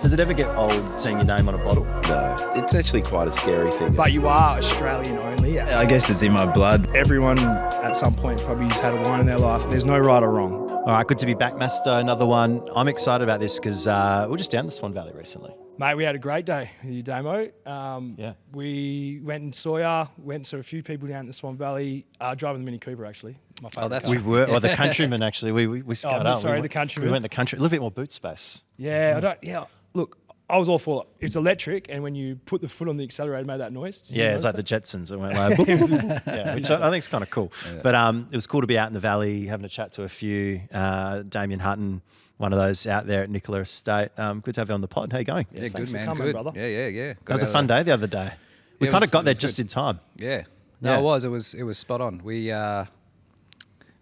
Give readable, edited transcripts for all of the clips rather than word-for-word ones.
Does it ever get old seeing your name on a bottle? No, it's actually quite a scary thing. But you are Australian only. Yeah. I guess it's in my blood. Everyone at some point probably has had a wine in their life. There's no right or wrong. All right, good to be back, Masto. Another one. I'm excited about this because we're just down the Swan Valley recently. Mate, we had a great day with you, Damo. Yeah. We went and saw ya, went to a few people down in the Swan Valley, driving the Mini Cooper, actually. My favourite that's car. We were, or the Countryman, actually. We scouted up. Sorry, the Countryman. We went the country, a little bit more boot space. Yeah, look, I was all for it. It's electric, and when you put the foot on the accelerator, it made that noise. Did you Yeah, it's like notice the Jetsons. It went like, boop. Yeah, which I think is kind of cool. Yeah. But it was cool to be out in the valley, having a chat to a few. Damian Hutton, one of those out there at Nikola Estate. Good to have you on the pod. How you going? Yeah, good, for man. coming, Good. brother. Yeah. That was a fun day the other day. We kind of got there just in time. Yeah. No, Yeah. it was spot on. We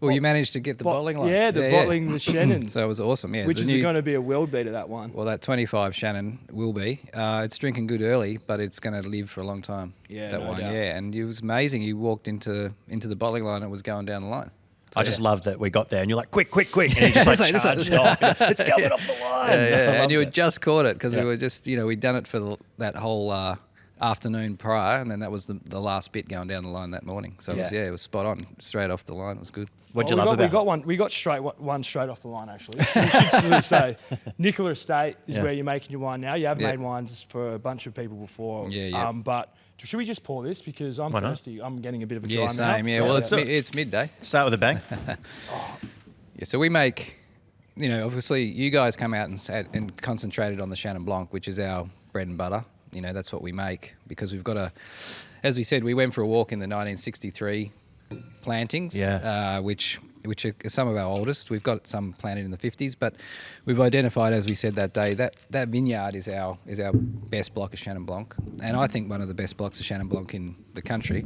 you managed to get the bottling line. Yeah, the bottling with Shannon. So it was awesome. Yeah, Which is going to be a world beater, that one. Well, that 25 Shannon will be. It's drinking good early, but it's going to live for a long time. Yeah, that no one. doubt. Yeah, and it was amazing. You walked into the bottling line and it was going down the line. So, I just love that we got there and you're like, quick. And he just like charged off. It's coming off the line. Yeah. And you had just caught it because we were just, we'd done it for that whole afternoon prior, and then that was the last bit going down the line that morning. So it was spot on, straight off the line. It was good. What'd you love about it? We got one straight off the line, actually. So we should sort of say Nikola Estate is where you're making your wine now. You have made wines for a bunch of people before. Yeah. But should we just pour this? Because I'm thirsty. I'm getting a bit of a dry mouth. Same. Yeah, so well, it's midday. Start with a bang. Yeah, so we make, obviously you guys come out and concentrated on the Chenin Blanc, which is our bread and butter. That's what we make because we've got as we said, we went for a walk in the 1963 plantings, which are some of our oldest. We've got some planted in the 50s, but we've identified, as we said that day, that vineyard is our best block of Chenin Blanc, and I think one of the best blocks of Chenin Blanc in the country.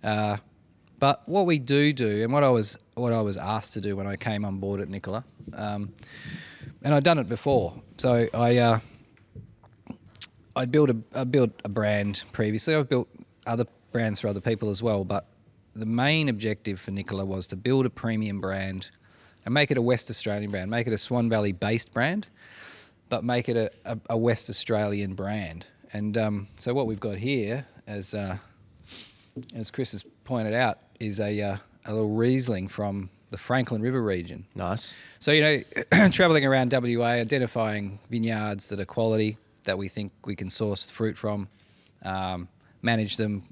But what we do, and what I was asked to do when I came on board at Nikola, and I'd done it before, so I built a brand previously. I've built other brands for other people as well, but the main objective for Nikola was to build a premium brand and make it a West Australian brand, make it a Swan Valley based brand, but make it a West Australian brand. And so what we've got here, as Chris has pointed out, is a little Riesling from the Franklin River region. Nice. So, travelling around WA, identifying vineyards that are quality, that we think we can source fruit from, manage them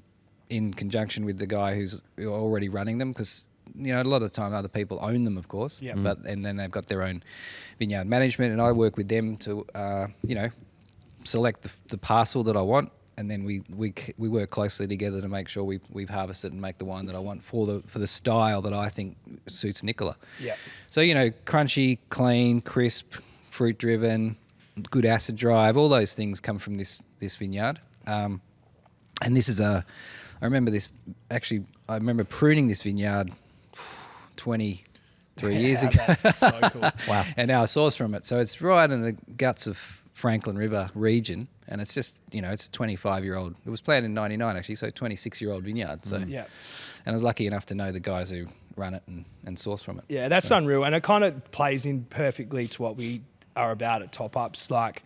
in conjunction with the guy who's already running them, because a lot of the time other people own them, of course. Yeah. And then they've got their own vineyard management, and I work with them to select the parcel that I want, and then we work closely together to make sure we've harvested and make the wine that I want for the style that I think suits Nikola. Yeah. So crunchy, clean, crisp, fruit driven, good acid drive, all those things come from this vineyard. And this is I remember pruning this vineyard 23 years ago. That's so cool. Wow. And now I source from it. So it's right in the guts of Franklin River region. And it's just, it's a 25-year-old. It was planted in 99, actually, so 26-year-old vineyard. So, And I was lucky enough to know the guys who run it and source from it. Yeah, that's unreal. And it kind of plays in perfectly to what we are about at Top Ups, like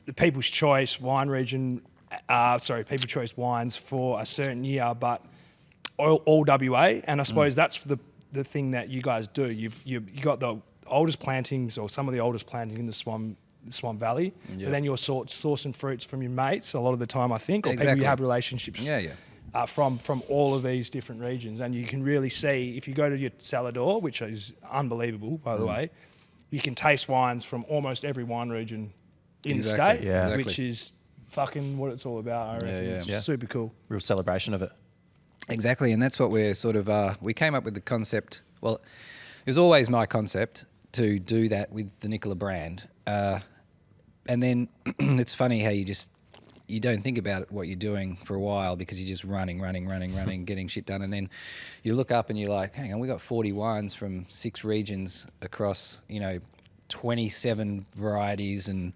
the People's Choice wine region, People's Choice wines for a certain year, but all WA. And I suppose that's the thing that you guys do. You got the oldest plantings, or some of the oldest plantings in the Swan Valley, but then you're sourcing fruits from your mates a lot of the time, I think, or people you have relationships from all of these different regions. And you can really see, if you go to your cellar door, which is unbelievable, by the way, you can taste wines from almost every wine region in the state, which is fucking what it's all about, I reckon. It's super cool. Real celebration of it. Exactly, and that's what we're sort of... we came up with the concept... Well, it was always my concept to do that with the Nikola brand. And then it's funny how you don't think about what you're doing for a while because you're just running, getting shit done. And then you look up and you're like, hang on, we got 40 wines from 6 regions across, 27 varieties, and,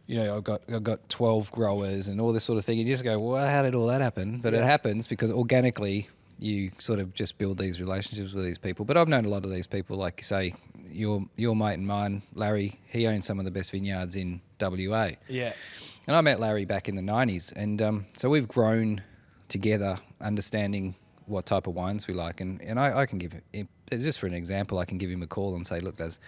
I've got 12 growers and all this sort of thing. You just go, well, how did all that happen? But it happens because organically you sort of just build these relationships with these people. But I've known a lot of these people, like you say, your mate and mine, Larry, he owns some of the best vineyards in WA. Yeah. And I met Larry back in the 90s. And so we've grown together, understanding what type of wines we like. And I can give him, just for an example, I can give him a call and say, look, Daz,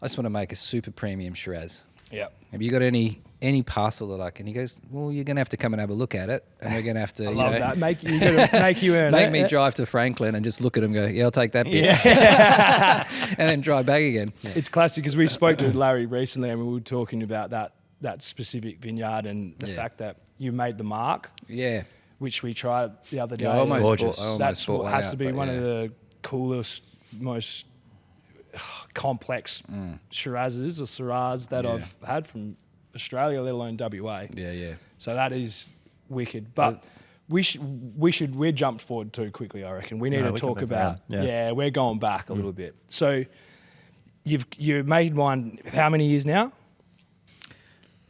I just want to make a super premium Shiraz. Yeah. Have you got any parcel that I can? He goes, well, you're going to have to come and have a look at it. And we're going to have to, I love that. Make you earn make it. me drive to Franklin and just look at him and go, yeah, I'll take that bit. Yeah. And then drive back again. Yeah. It's classic because we spoke to Larry recently and we were talking about that specific vineyard and the fact that you made the mark. Yeah. Which we tried the other day. Yeah, I almost Gorgeous. That's bought what one has out, to be but one of the coolest, most complex Shirazes or Syrahs that I've had from Australia, let alone WA. Yeah, yeah. So that is wicked. But we're jumped forward too quickly, I reckon. We need to talk about, we're going back a little bit. So you made wine how many years now?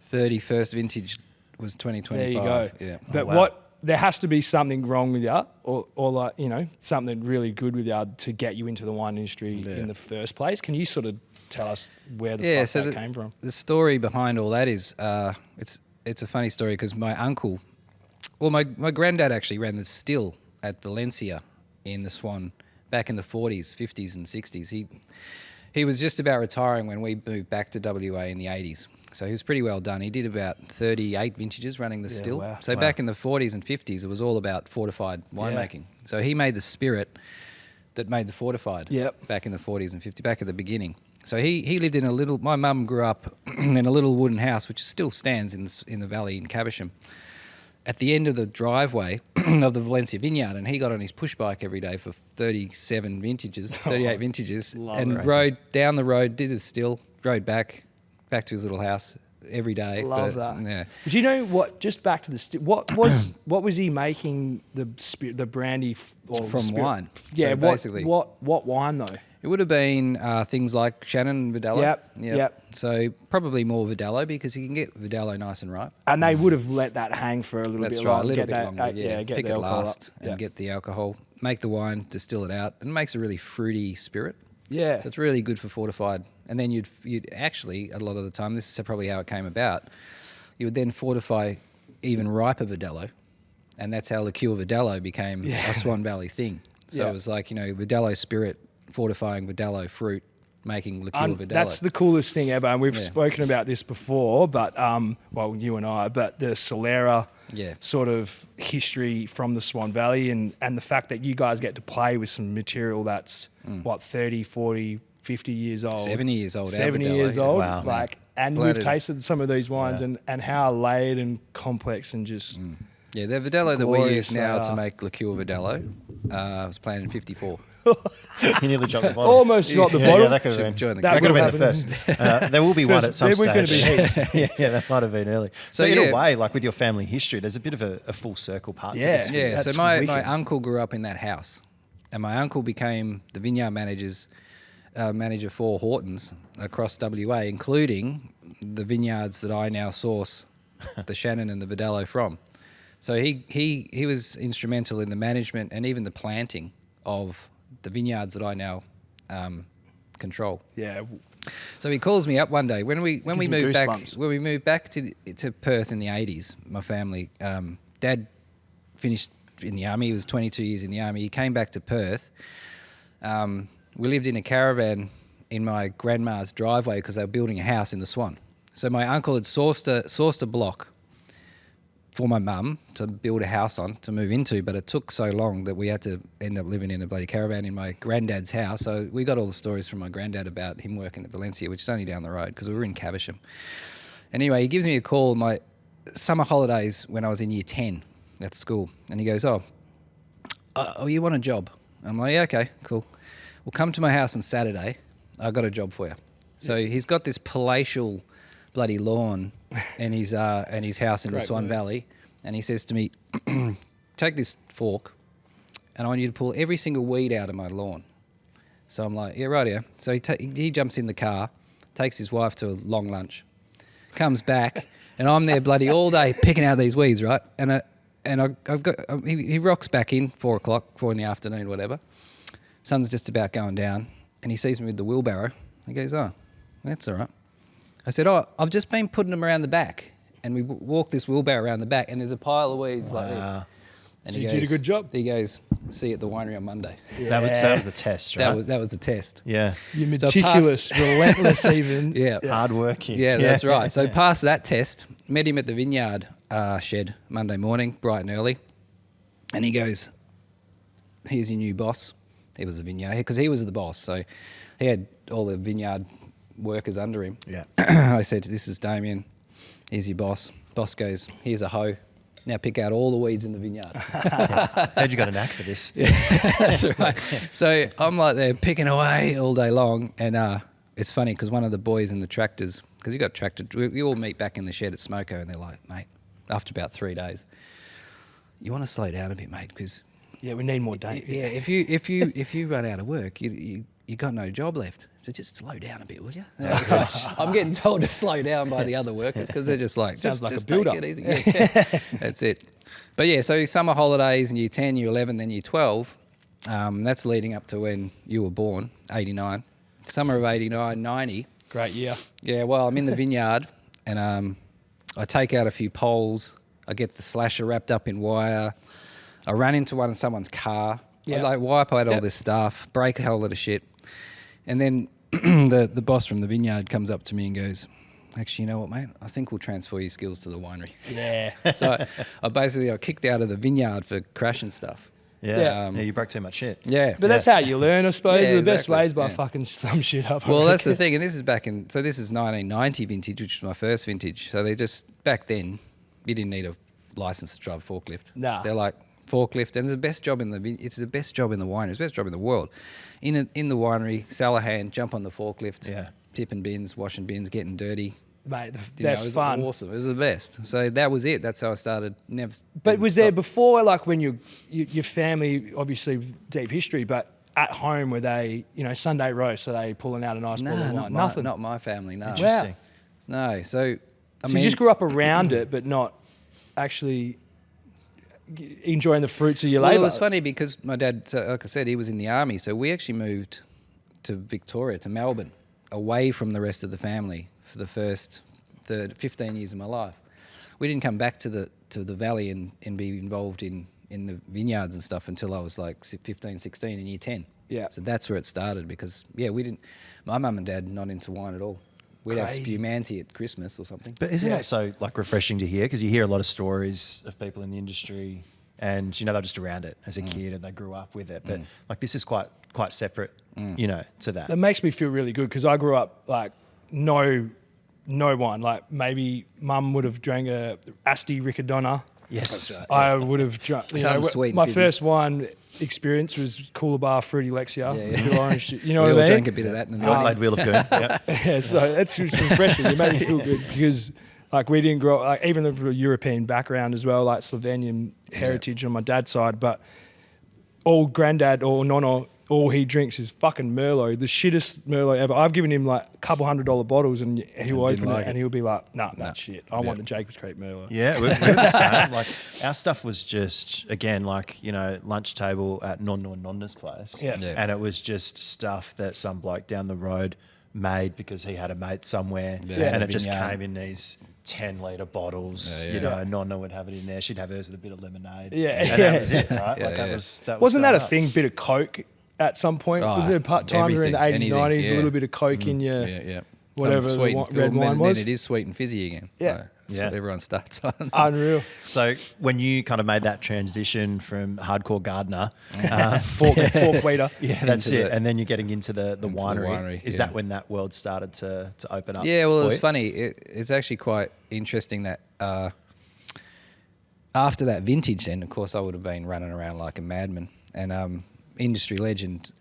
31st vintage was 2025. There you go. Yeah. But there has to be something wrong with you or like, you know, something really good with you to get you into the wine industry in the first place. Can you sort of tell us where the fuck that came from? The story behind all that is, it's a funny story because my uncle, well, my granddad actually ran the still at Valencia in the Swan back in the 40s, 50s and 60s. He was just about retiring when we moved back to WA in the 80s. So he was pretty well done. He did about 38 vintages running the still. Wow. So back in the 40s and 50s, it was all about fortified winemaking. So he made the spirit that made the fortified back in the 40s and 50s, back at the beginning. So he lived in a little, my mum grew up in a little wooden house, which still stands in the valley in Caversham, at the end of the driveway of the Valencia vineyard. And he got on his push bike every day for 38 vintages, and rode down the road, did a still, rode back to his little house every day. Love that. Yeah. Do you know what? Just back to the what was he making the brandy from wine? Yeah, so basically, what wine though? It would have been things like Shannon and Verdelho. Yep. So probably more Verdelho because you can get Verdelho nice and ripe. And they would have let that hang for a little bit longer. A little bit longer. Get Pick the it alcohol last up. and get the alcohol. Make the wine, distill it out, and it makes a really fruity spirit. Yeah. So it's really good for fortified. And then you'd actually, a lot of the time, this is probably how it came about, you would then fortify even riper Verdelho. And that's how liqueur Verdelho became a Swan Valley thing. So it was like, you know, Verdelho spirit, fortifying Verdelho fruit, making liqueur Verdelho. That's the coolest thing ever. And we've spoken about this before, but, well, you and I, but the Solera sort of history from the Swan Valley and the fact that you guys get to play with some material that's, 30, 40, 50 years old. 70 years old. 70 years old. Wow. Like, and Blended. we've tasted some of these wines and how layered and complex and just... Yeah, the Verdelho that we glorious use now they to are. make liqueur Verdelho was planted in 54. You nearly dropped the bottle. Almost got the bottle. Yeah, that could have been. Join the That That could have would been have the first. There will be one at some There was stage. going to be yeah, that might have been early. So So, in a yeah. way, like with your family history, there's a bit of a full circle part to Yeah. this. Yeah, so That's my wicked. uncle grew up in that house, and my uncle became the vineyard manager for Hortons across WA, including the vineyards that I now source the Shannon and the Verdelho from. So he was instrumental in the management and even the planting of the vineyards that I now control. Yeah. So he calls me up one day when we me moved back goosebumps. to Perth in the 80s. My family, Dad finished in the army. He was 22 years in the army. He came back to Perth. We lived in a caravan in my grandma's driveway because they were building a house in the Swan. So my uncle had sourced a block for my mum to build a house on to move into, but it took so long that we had to end up living in a bloody caravan in my granddad's house. So we got all the stories from my granddad about him working at Valencia, which is only down the road because we were in Caversham. Anyway, he gives me a call my summer holidays when I was in year 10 at school, and he goes, oh, you want a job? I'm like, yeah, okay, cool. Well, come to my house on Saturday. I've got a job for you. So he's got this palatial bloody lawn in his house in the Swan Valley, and he says to me, take this fork and I want you to pull every single weed out of my lawn. So I'm like, yeah, right here. So he jumps in the car, takes his wife to a long lunch, comes back, and I'm there bloody all day picking out these weeds, right? And I've got he rocks back in 4 o'clock, 4 in the afternoon, whatever. Sun's just about going down, and he sees me with the wheelbarrow. He goes, "Oh, that's all right." I said, "Oh, I've just been putting them around the back," and we walk this wheelbarrow around the back, and there's a pile of weeds like this. And So you did a good job. He goes, "See you at the winery on Monday." That was the test, right? That was the test. Yeah. You're meticulous, relentless even. Yeah. Hardworking. Yeah, that's right. So past that test, met him at the vineyard shed Monday morning, bright and early. And he goes, "Here's your new boss." He was the vineyard, because he was the boss. So he had all the vineyard workers under him. Yeah. I said, "This is Damian. Here's your boss." Boss goes, "Here's a hoe. Now pick out all the weeds in the vineyard." Heard you got a knack for this. Yeah, that's right. So I'm like there picking away all day long, and it's funny because one of the boys in the tractors, because you got tractor, we all meet back in the shed at Smoko, and they're like, "Mate, after about 3 days, you want to slow down a bit, mate, because Yeah, we need more data. yeah, if you run out of work, you got no job left. So just slow down a bit, will you?" I'm getting told to slow down by the other workers because they're just like, Sounds like a just build-up. take it easy. Yeah, that's it. But yeah, so summer holidays in year 10, year 11, then year 12. That's leading up to when you were born, 89. Summer of 89, 90. Great year. Yeah, well, I'm in the vineyard and I take out a few poles. I get the slasher wrapped up in wire. I run into someone's car. Yeah. I like wipe out all Yep. this stuff, break a whole lot of shit. And then the boss from the vineyard comes up to me and goes, "Actually, you know what, mate? I think we'll transfer your skills to the winery." Yeah. So I basically got kicked out of the vineyard for crashing stuff. Yeah. You broke too much shit. Yeah. But that's how you learn, I suppose. Yeah, the best exactly. way is by Yeah. fucking some shit up. I Well, that's the reckon. thing, and this is this is 1990 vintage, which was my first vintage. So they just, back then, you didn't need a license to drive a forklift. Nah. They're like, forklift, and it's the best job in it's the best job in the winery, it's the best job in the world. In the winery, sell a hand, jump on the forklift, tipping bins, washing bins, getting dirty. Mate, You know, that's it was fun. awesome. It was the best. So that was it. That's how I started. Never. But didn't was there stop. before, like when your family, obviously deep history, but at home were they, Sunday roast, so they pulling out a nice bottle of wine? Nothing. Not my family. No. Interesting. No. So I So mean, you just grew up around it, but not actually enjoying the fruits of your Well, labour. it was funny because my dad, like I said, he was in the army, so we actually moved to Victoria, to Melbourne, away from the rest of the family for the first 15 years of my life. We didn't come back to the valley and be involved in the vineyards and stuff until I was like 15, 16 in year 10. Yeah. So that's where it started because, my mum and dad not into wine at all. We'd Crazy. have spumante at Christmas or something. But isn't Yeah. that so refreshing to hear? Because you hear a lot of stories of people in the industry, and they're just around it as a kid and they grew up with it. But this is quite separate, to that. That makes me feel really good because I grew up like no wine. Like maybe mum would have drank a Asti Riccadonna. Yes. I would have drunk. Something sweet and my fizzy. first wine experience was Coolabah Fruity Lexia. Yeah. with orange. You know We what all I mean? drank a bit of that in the The morning. Adelaide Wheel of Goon. Yep. Yeah, so that's refreshing. It made me feel good because like we didn't grow like even from a European background as well, like Slovenian heritage on my dad's side, but all granddad or nono, all he drinks is fucking Merlot, the shittest Merlot ever. I've given him like a couple $100 bottles and he'll didn't open like it it. and he'll be like, nah, that's shit. I want the Jacobs Creek Merlot. Yeah, we're the same. Like our stuff was just again lunch table at Nonna's place. Yeah. Yeah. And it was just stuff that some bloke down the road made because he had a mate somewhere, Yeah. and Yeah. it just Vineyard. came in these 10-litre bottles. Yeah, yeah. Nonna would have it in there. She'd have hers with a bit of lemonade. Yeah, and yeah. that was it, right? Yeah, Like that yeah. was Wasn't that a growing up. thing, bit of Coke at some point? Oh, was there a time during the 80s, everything, 90s, anything, a little bit of Coke in your Yeah. whatever Something the sweet and red wine was? Then it is sweet and fizzy again. Yeah. That's Yeah. what everyone starts on. Unreal. So when you kind of made that transition from hardcore gardener, Fork weeder. yeah, that's Into it. the- And then you're getting into the the winery. winery, Is yeah. that when that world started to open up? Yeah, well, it for was you? funny. It's actually quite interesting that after that vintage, then, of course, I would have been running around like a madman. And industry legend,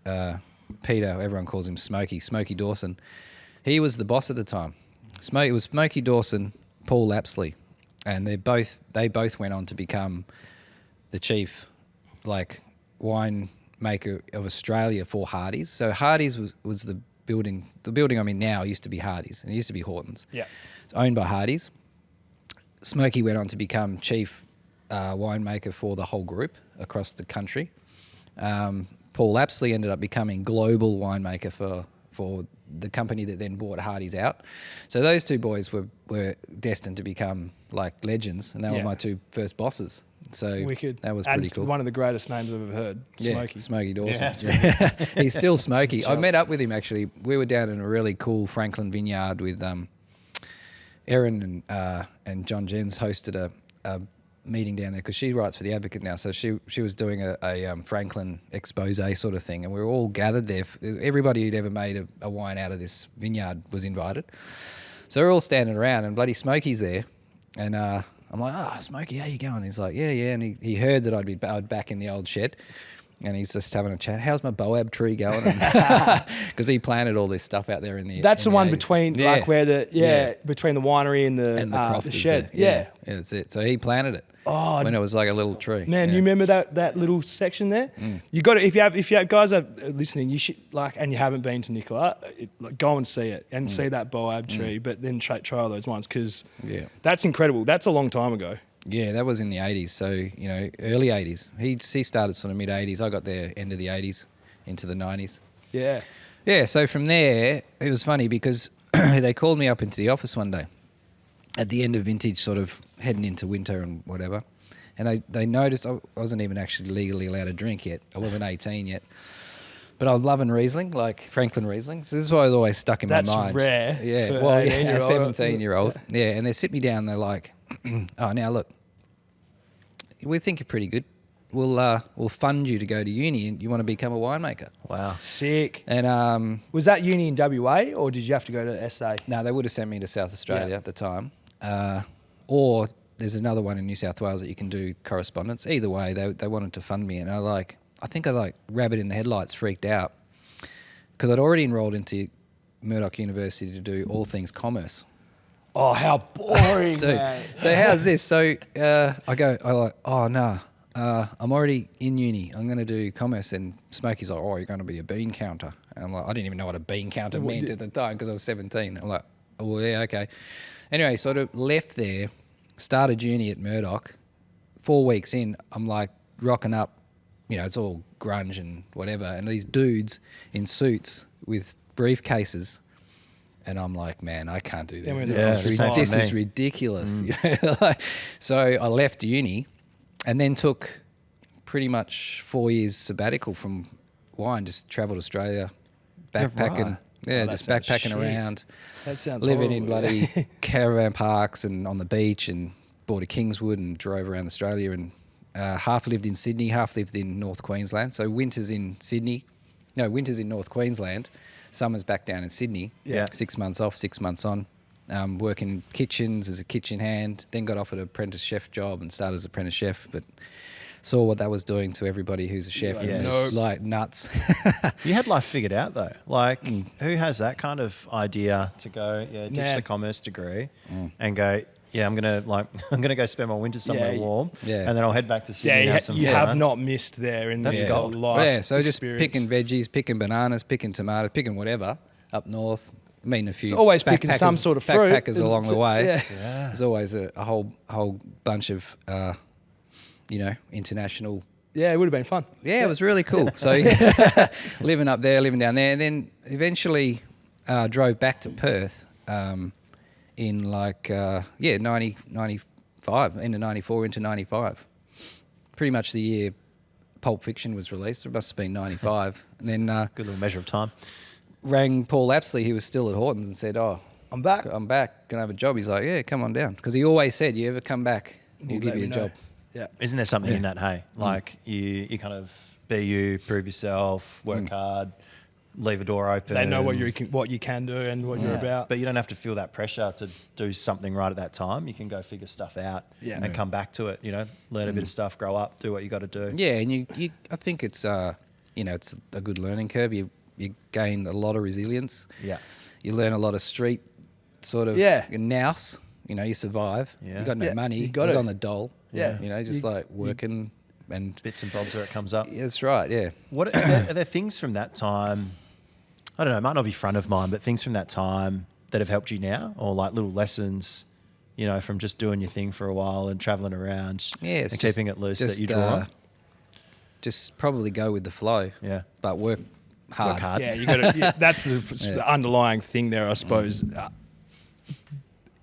Peter, everyone calls him Smokey Dawson, he was the boss at the time. It was Smokey Dawson, Paul Lapsley, and they both went on to become the chief, winemaker of Australia for Hardy's. So Hardy's was the building. The building I'm in now used to be Hardy's, and it used to be Horton's. Yeah. It's owned by Hardy's. Smokey went on to become chief winemaker for the whole group across the country. Paul Apsley ended up becoming global winemaker for the company that then bought Hardy's out. So those two boys were destined to become like legends, and they were my two first bosses. So Wicked. that was And pretty cool. One of the greatest names I've ever heard. Smokey. Yeah, Smokey Dawson. Yeah, He's still Smokey. I met up with him actually. We were down in a really cool Franklin vineyard with Erin and John Jens hosted a meeting down there because she writes for the Advocate now. So she was doing a Franklin expose sort of thing, and we were all gathered there. Everybody who'd ever made a wine out of this vineyard was invited. So we're all standing around, and bloody Smokey's there, and I'm like, Smokey, how you going? He's like, yeah. And he heard that I'd back in the old shed, and he's just having a chat. How's my boab tree going? Because he planted all this stuff out there in the. That's in the one 80s. between like where between the winery and the shed. Yeah, that's it. So he planted it. Oh, when it was like a little tree. Man, you remember that little section there? You got to, if you have guys are listening, you should and you haven't been to Nikola, go and see it and see that boab tree, but then try all those ones because that's incredible. That's a long time ago. Yeah, that was in the 80s. So, early 80s. He started sort of mid 80s. I got there end of the 80s into the 90s. Yeah. Yeah, so from there, it was funny because they called me up into the office one day at the end of vintage, sort of heading into winter and whatever. And they noticed I wasn't even actually legally allowed to drink yet. I wasn't 18 yet. But I was loving Riesling, like Franklin Riesling. So this is why it was always stuck in my mind. That's rare. Yeah, For well, a yeah, 18-year-old. 17-year-old. Yeah, and they sit me down. They're like, "Oh, now look, we think you're pretty good. We'll fund you to go to uni, and you want to become a winemaker." Wow. Sick. And Was that uni in WA or did you have to go to SA? no, they would have sent me to South Australia at the time, or there's another one in New South Wales that you can do correspondence. Either way, they wanted to fund me, and I think I rabbit in the headlights, freaked out because I'd already enrolled into Murdoch University to do all things commerce. Oh, how boring, Dude, man. so how's this? So I'm already in uni. I'm going to do commerce. And Smokey's like, you're going to be a bean counter. And I'm like, I didn't even know what a bean counter meant at the time because I was 17. I'm like, oh, yeah, okay. Anyway, sort of left there, started uni at Murdoch. 4 weeks in, I'm like rocking up. It's all grunge and whatever. And these dudes in suits with briefcases. And I'm like, man, I can't do this. This is ridiculous. So I left uni and then took pretty much 4 years sabbatical from wine, just travelled Australia, backpacking. Yeah, just backpacking around. That sounds living horrible. in bloody caravan parks and on the beach, and bought a Kingswood and drove around Australia, and half lived in Sydney, half lived in North Queensland. So winters in North Queensland, summers back down in Sydney. Yeah. 6 months off, 6 months on. Working in kitchens as a kitchen hand, then got offered an apprentice chef job and started as apprentice chef, but saw what that was doing to everybody who's a chef. Yeah. And it's like nuts. You had life figured out though. Like, who has that kind of idea to go, ditch the commerce degree and go, I'm gonna go spend my winter somewhere warm, and then I'll head back to Sydney. and have some you fun. have not missed there in That's the gold. life. Yeah, so just experience. picking veggies, picking bananas, picking tomatoes, picking whatever up north. Meeting a few. It's always picking some sort of fruit. Backpackers along the way. Yeah. There's always a whole bunch of international. Yeah, it would have been fun. Yeah, it was really cool. So living up there, living down there, and then eventually drove back to Perth in 95, into 94, into 95. Pretty much the year Pulp Fiction was released. It must have been 95. And then Good little measure of time. rang Paul Apsley, who was still at Hortons, and said, I'm back. I'm back. Can I have a job? He's like, yeah, come on down. Because he always said, you ever come back, we'll give you a job. Yeah. Isn't there something in that, hey? Like you kind of be you, prove yourself, work hard, leave a door open. They know what you can do and what you're about. But you don't have to feel that pressure to do something right at that time. You can go figure stuff out and come back to it, learn a bit of stuff, grow up, do what you got to do. Yeah, and I think it's, it's a good learning curve. You gain a lot of resilience. Yeah. You learn a lot of street sort of nous. You survive. Yeah. You got no Yeah, money. you It got was it. on the dole. Yeah. Just like working and Bits and bobs where it comes up. Yeah, that's right. Yeah. What are there things from that time? I don't know. It might not be front of mind, but things from that time that have helped you now, or like little lessons, you know, from just doing your thing for a while and traveling around it's and keeping it loose that you draw on? Just probably go with the flow. Yeah. But work hard. Work hard. Yeah, you got to. That's the underlying thing there, I suppose.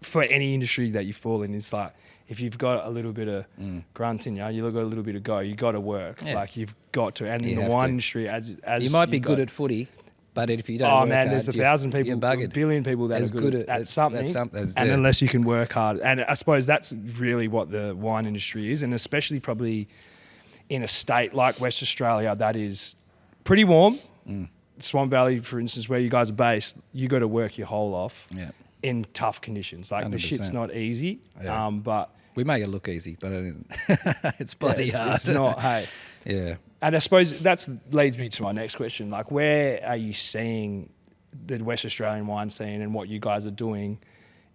For any industry that you fall in, it's like if you've got a little bit of grunt in you, you've got a little bit of go. You got to work. Yeah. Like you've got to. And You in the have wine to. industry, as You might be good at footy, but if you don't oh work man, hard, there's 1,000 people, you're a buggered. billion people that As are good at something. that's and it. unless you can work hard, and I suppose that's really what the wine industry is, and especially probably in a state like West Australia that is pretty warm. Swan Valley, for instance, where you guys are based, you got to work your whole off in tough conditions. Like the 100%. shit's not easy, Yeah. but We make it look easy, but it's bloody hard. it's not. Hey, Yeah. and I suppose that leads me to my next question. Like, where are you seeing the West Australian wine scene and what you guys are doing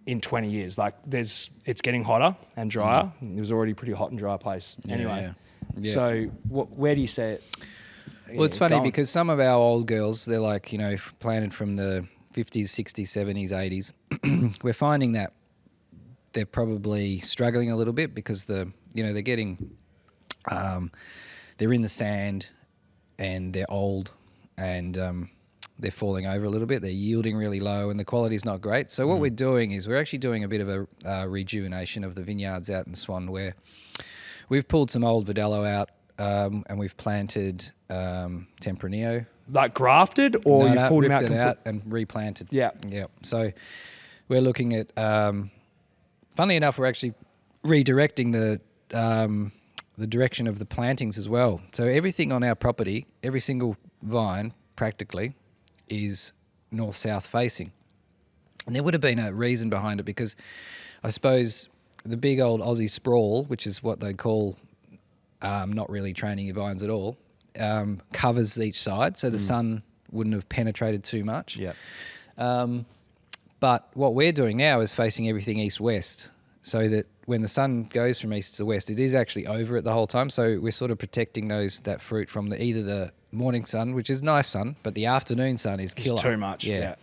in 20 years? Like, it's getting hotter and drier. It was already a pretty hot and dry place anyway. Yeah. So, where do you see it? Well, it's funny going? because some of our old girls, they're like, you know, planted from the 50s, 60s, 70s, 80s. We're finding that they're probably struggling a little bit because they're getting, they're in the sand and they're old and they're falling over a little bit. They're yielding really low and the quality's not great. So what we're doing is we're actually doing a bit of a rejuvenation of the vineyards out in Swan, where we've pulled some old Verdelho out and we've planted Tempranillo. Like grafted, or you've pulled them out ripped it out and replanted. Yeah. Yeah. So we're looking at, funnily enough, we're actually redirecting the direction of the plantings as well. So everything on our property, every single vine practically is north-south facing. And there would have been a reason behind it because I suppose the big old Aussie sprawl, which is what they call not really training your vines at all, covers each side, so the sun wouldn't have penetrated too much. Yeah. But what we're doing now is facing everything east-west, so that when the sun goes from east to west, it is actually over it the whole time. So we're sort of protecting that fruit from either the morning sun, which is nice sun, but the afternoon sun is killer. It's too much. Yeah.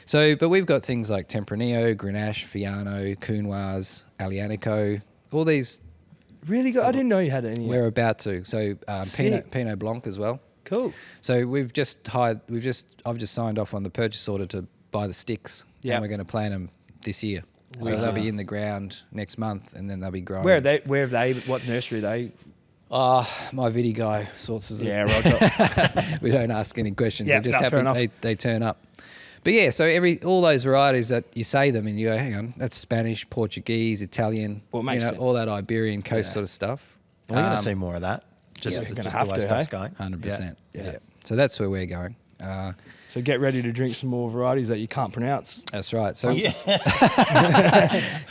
So, but we've got things like Tempranillo, Grenache, Fiano, Counoise, Alianico, all these. Really good. I didn't know you had any. We're about to. So Sick. Pinot Blanc as well. Cool. So I've just signed off on the purchase order to buy the sticks. Yeah. And we're going to plant them this year. So they'll be in the ground next month, and then they'll be growing. Where have they? What nursery are they? My Vidi guy sorts us. Yeah, Roger. We don't ask any questions. Yeah, They just fair enough. they turn up. But yeah, so all those varieties that you say them and you go, hang on, that's Spanish, Portuguese, Italian, Well, it makes sense. all that Iberian coast sort of stuff. We're going to see more of that. Just, Yeah, we're gonna just have the way to, stuff's hey? going. 100%. Yeah. Yeah. So that's where we're going. So get ready to drink some more varieties that you can't pronounce. That's right. So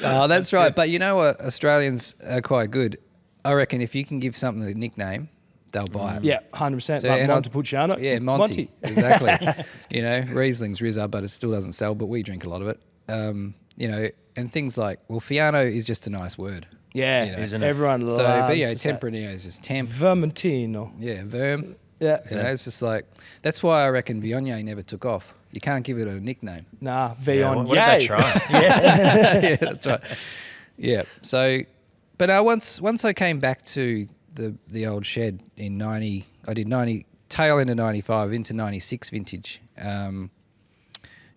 that's right. But you know what? Australians are quite good. I reckon if you can give something a nickname, they'll buy it. Yeah, 100%. So, Like and I'll- Montepulciano. Yeah, Monty. Exactly. You know, Riesling's Rizza, but it still doesn't sell, but we drink a lot of it. You know, and things like, well, Fiano is just a nice word. Yeah, You know. Isn't it? everyone loves So, but yeah, to say Tempranillo is just temp. Vermentino. Yeah, Verm. Yeah. You know, it's just like, that's why I reckon Viognier never took off. You can't give it a nickname. Nah, Yeah, Viognier. what did they try? Yeah. Yeah, that's right. Yeah. So, but once I came back to the old shed in 90, I did 90, tail end of 95 into 96 vintage.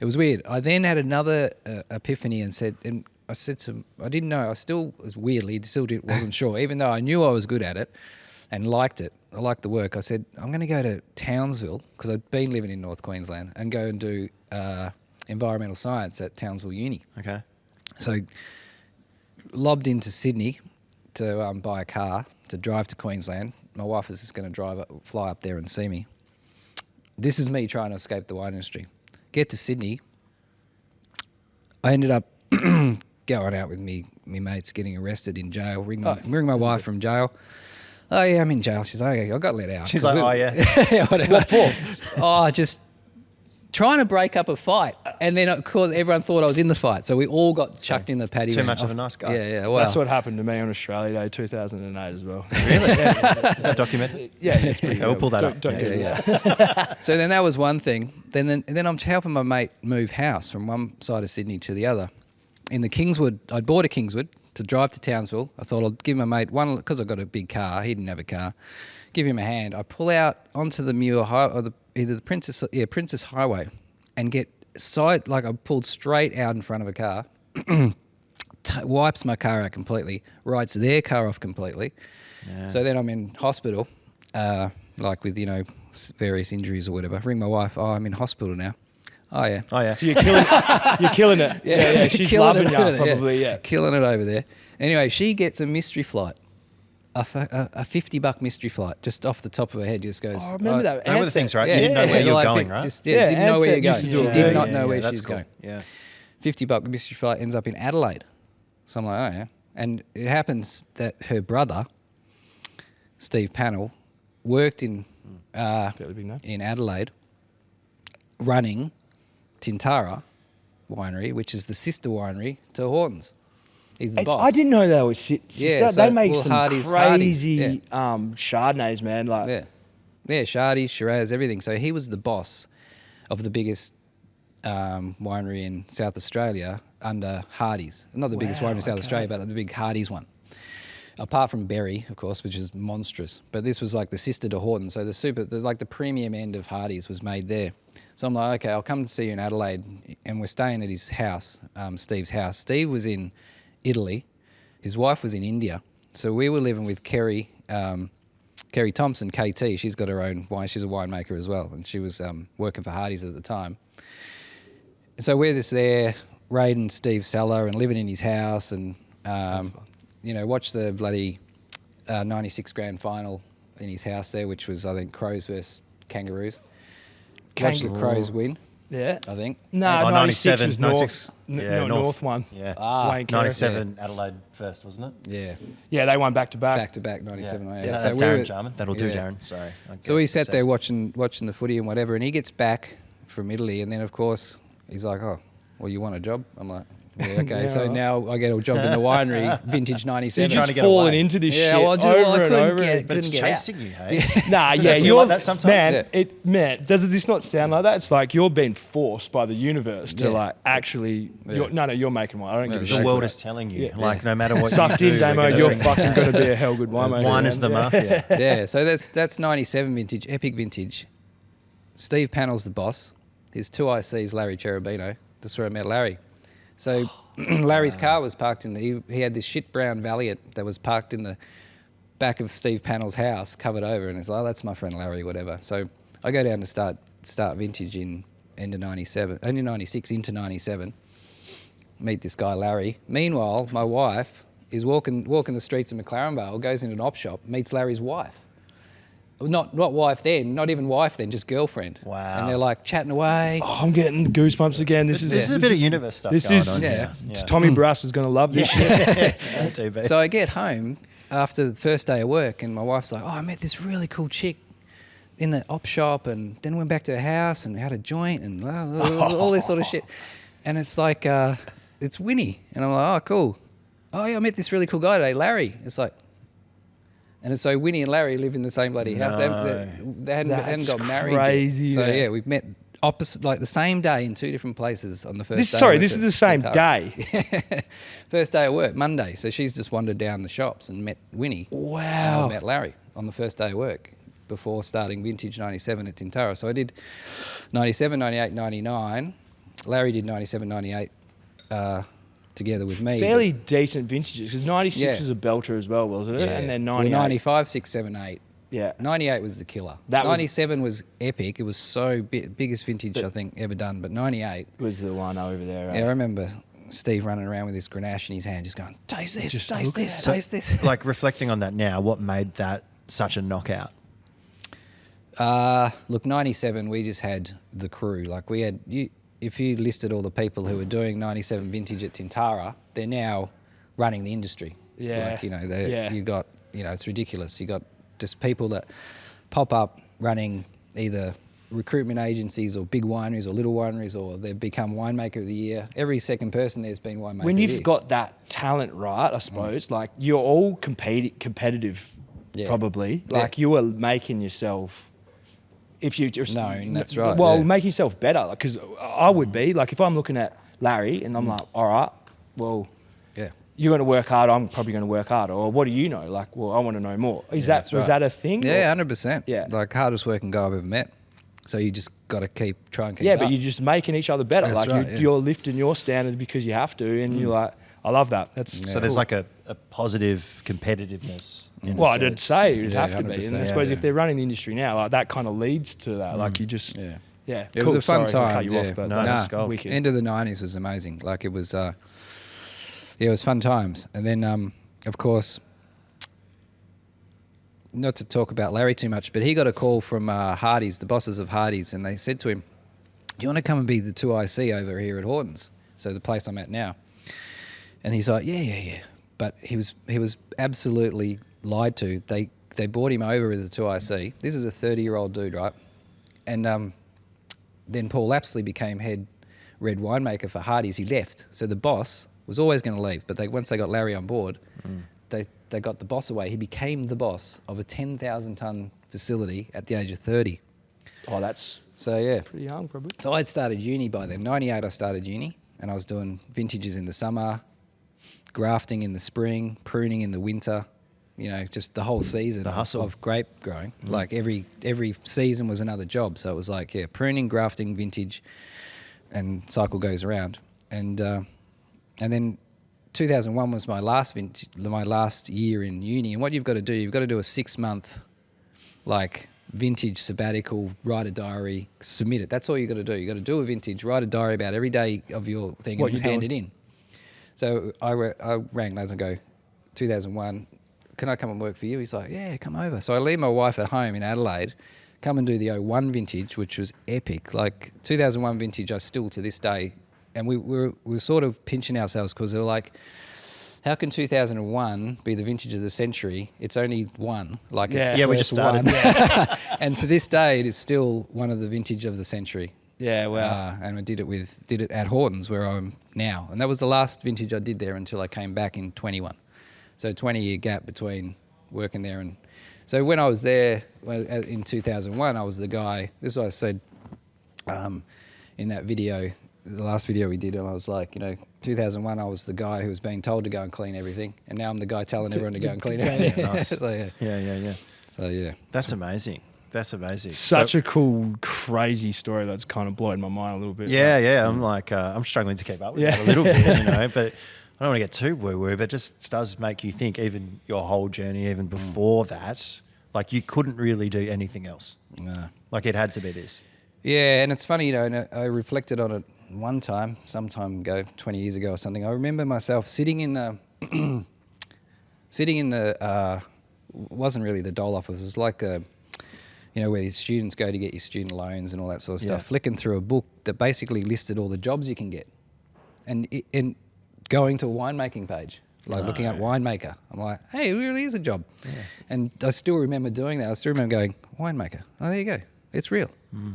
It was weird. I then had another epiphany and said, and I said to, I didn't know, I still was weirdly, wasn't sure, even though I knew I was good at it and liked it. I liked the work. I said, I'm going to go to Townsville, because I'd been living in North Queensland, and go and do environmental science at Townsville Uni. Okay. So lobbed into Sydney to buy a car to drive to Queensland. My wife was just going to fly up there and see me. This is me trying to escape the wine industry. Get to Sydney. I ended up going out with me mates, getting arrested in jail. Ring my wife from jail. Oh yeah, I'm in jail. She's like, okay, I got let out. She's like, oh yeah. Yeah, whatever. What for? Oh, just trying to break up a fight, and then of course everyone thought I was in the fight, so we all got chucked in the paddy. Too much of a nice guy. Yeah. Well, That's what happened to me on Australia Day 2008 as well. Really? Is that documented? Yeah, it's pretty Yeah, we'll pull that up. Don't get it. yeah. So then that was one thing. Then I'm helping my mate move house from one side of Sydney to the other, in the Kingswood. I'd bought a Kingswood to drive to Townsville. I thought I'd give my mate one because I got a big car. He didn't have a car. Give him a hand. I pull out onto the Muir or either the Princess Highway, and get side like I pulled straight out in front of a car. Wipes my car out completely. Writes their car off completely. Yeah. So then I'm in hospital, like with various injuries or whatever. Ring my wife. Oh, I'm in hospital now. Oh yeah. So you're killing it. Yeah. She's loving you probably. Yeah. Killing it over there. Anyway, she gets a mystery flight, a $50 mystery flight, just off the top of her head. Just goes. Oh, I remember that. They were the things, right? You didn't know where you were going, right? Didn't know where you're going. She did not know where she's cool. going. Yeah. $50 mystery flight ends up in Adelaide. So I'm like, oh yeah. And it happens that her brother, Steve Pannell, worked in Adelaide, running Tintara Winery, which is the sister winery to Hortons. He's the boss. I didn't know they were sister. Yeah, they make some Hardy's, crazy Chardonnays, man. Like Chardonnay, Shiraz, everything. So he was the boss of the biggest winery in South Australia under Hardy's. Not the biggest winery in South Australia, but the big Hardy's one. Apart from Berry, of course, which is monstrous. But this was like the sister to Horton. So the premium end of Hardy's was made there. So I'm like, okay, I'll come to see you in Adelaide. And we're staying at his house, Steve's house. Steve was in Italy. His wife was in India. So we were living with Kerry Thompson, KT. She's got her own wine. She's a winemaker as well. And she was working for Hardy's at the time. So we're just there, raiding Steve's cellar and living in his house and, watch the bloody 96 grand final in his house there, which was, I think, Crows versus Kangaroos. Watch the Crows win. Yeah. I think. No, 96 was 96. North one. Yeah. Wayne Carey. 97 Adelaide first, wasn't it? Yeah. Yeah, they won back to back. Back to back, 97. Yeah. Yeah. So Darren Jarman. That'll do, Darren. Sorry. So we sat there watching the footy and whatever, and he gets back from Italy, and then, of course, he's like, oh, well, you want a job? I'm like, yeah, okay. Yeah, so right. now I get a job in the winery, vintage 97. You're just falling into this shit well, over and over. But it's chasing you, hey? Nah, Does it feel like that sometimes? Man, does this not sound like that? It's like you're being forced by the universe to like actually. You're making wine. I don't give a shit. The world is telling you, like, no matter what sucked you in, do, Damo, you're fucking going to be a hell good winemaker. Wine is the mafia. Yeah, so that's 97 vintage, epic vintage. Steve Pannell's the boss. His two ICs, Larry Cherubino. That's where I met Larry. So Larry's car was parked he had this shit brown Valiant that was parked in the back of Steve Pannell's house, covered over, and it's like, oh, that's my friend Larry, whatever. So I go down to start vintage in end of 97, only 96 into 97. Meet this guy Larry. Meanwhile, my wife is walking the streets of McLaren Vale, goes into an op shop, meets Larry's wife. Not wife then, not even wife then, just girlfriend. Wow. And they're like chatting away. Oh, I'm getting goosebumps again. This is a bit of universe stuff going on. Yeah. Tommy Brass is going to love this shit. So I get home after the first day of work and my wife's like, oh, I met this really cool chick in the op shop, and then went back to her house and had a joint and all this sort of shit. And it's like, it's Winnie. And I'm like, oh, cool. Oh, yeah, I met this really cool guy today, Larry. It's like, and so Winnie and Larry live in the same bloody house. They hadn't got married crazy, yet. So yeah, we met opposite, like the same day in two different places on the first day. Sorry, this is the same day. First day of work, Monday. So she's just wandered down the shops and met Winnie. Wow. And I met Larry on the first day of work before starting vintage 97 at Tintara. So I did 97, 98, 99. Larry did 97, 98 together with me. Fairly decent vintages, because 96 was a belter as well, wasn't it? Yeah. And then 98. Well, 95, 6, 7, 8. Yeah. 98 was the killer. 97 was epic. It was so biggest vintage I think ever done. But 98 was the one over there. Right? Yeah, I remember Steve running around with this Grenache in his hand, just going, taste this, taste this, taste this. Like, reflecting on that now, what made that such a knockout? Look, 97, we just had the crew. Like, we had if you listed all the people who were doing 97 vintage at Tintara, they're now running the industry. Yeah. Like, you got, it's ridiculous. You got just people that pop up running either recruitment agencies or big wineries or little wineries, or they've become winemaker of the year. Every second person there's been winemaker of the year. When you've got that talent right, I suppose, like, you're all competitive, probably. Like, you are making yourself... If you just that's right. Well, make yourself better, because I would be like, if I'm looking at Larry and I'm like, all right, well, Yeah. you're going to work hard, I'm probably going to work harder. Or what do you know? Like, well, I want to know more. Was that a thing? Yeah, 100%. Yeah. Like hardest working guy I've ever met. So you just got to try and keep Yeah, up. but you're just making each other better. That's like right, you're lifting your standard because you have to, and you're like, I love that. That's So there's like a positive competitiveness. in a well, I did sense. say it'd Yeah, have to be, and 100%. I suppose Yeah. if they're running the industry now, like that kind of leads to that. Like you just, yeah, It was a fun Sorry, I time. cut you Yeah. off, but No, that's go. wicked. End of the 90s was amazing. Like it was, it was fun times. And then, of course, not to talk about Larry too much, but he got a call from Hardy's, the bosses of Hardy's, and they said to him, "Do you want to come and be the 2IC over here at Horton's?" So the place I'm at now. And he's like, yeah. But he was absolutely lied to. They brought him over as a 2IC. This is a 30-year-old dude, right? And then Paul Lapsley became head red winemaker for Hardy's. He left. So the boss was always going to leave. But once they got Larry on board, they got the boss away. He became the boss of a 10,000-tonne facility at the age of 30. Oh, that's So, yeah. pretty young, probably. So I'd started uni by then. 98 I started uni, and I was doing vintages in the summer, grafting in the spring, pruning in the winter, you know, just the whole season The hustle. of grape growing. Like every season was another job. So it was like, yeah, pruning, grafting, vintage, and cycle goes around. And then 2001 was my last year in uni. And what you've got to do, you've got to do a 6-month like vintage sabbatical, write a diary, submit it. That's all you got to do. You got to do a vintage, write a diary about every day of your thing, What and just you're hand doing. it in. So I rang Les and go, 2001, can I come and work for you? He's like, yeah, come over. So I leave my wife at home in Adelaide, come and do the 01 vintage, which was epic. Like 2001 vintage, I still to this day, and we were sort of pinching ourselves because they're like, how can 2001 be the vintage of the century? It's only one. Like it's the Yeah, we first just started. one. And to this day, it is still one of the vintage of the century. Yeah, wow. And I did it at Horton's where I'm now, and that was the last vintage I did there until I came back in 21. So 20-year gap between working there and. So when I was there in 2001, I was the guy. This is what I said in that video, the last video we did, and I was like, 2001, I was the guy who was being told to go and clean everything, and now I'm the guy telling everyone to go and clean everything. Yeah, nice. So yeah. Yeah. So yeah. That's amazing. That's amazing. Such a cool, crazy story that's kind of blowing my mind a little bit. Yeah. I'm like, I'm struggling to keep up with Yeah. it a little bit, but I don't want to get too woo-woo, but it just does make you think, even your whole journey, even before that, like you couldn't really do anything else. No. Like it had to be this. Yeah, and it's funny, and I reflected on it one time, some time ago, 20 years ago or something. I remember myself sitting in the, wasn't really the dole office. It was like where the students go to get your student loans and all that sort of stuff. Yeah. Flicking through a book that basically listed all the jobs you can get, and going to a winemaking page, like looking up winemaker. I'm like, hey, it really is a job. Yeah. And I still remember doing that. I still remember going, winemaker. Oh, there you go. It's real.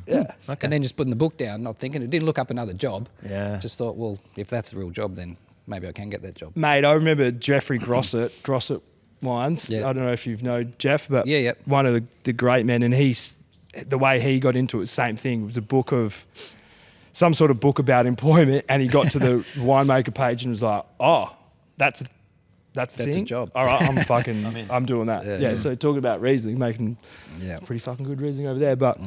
Yeah. Okay. And then just putting the book down, not thinking. It didn't look up another job. Yeah. Just thought, well, if that's the real job, then maybe I can get that job. Mate, I remember Jeffrey Grossett Wines. Yeah. I don't know if you've known Jeff, but Yeah. one of the great men, and the way he got into it, same thing. It was a book of some sort of book about employment, and he got to the winemaker page and was like, oh, that's the thing. a job. All right, I'm doing that. Yeah. So talking about Riesling, making pretty fucking good Riesling over there. But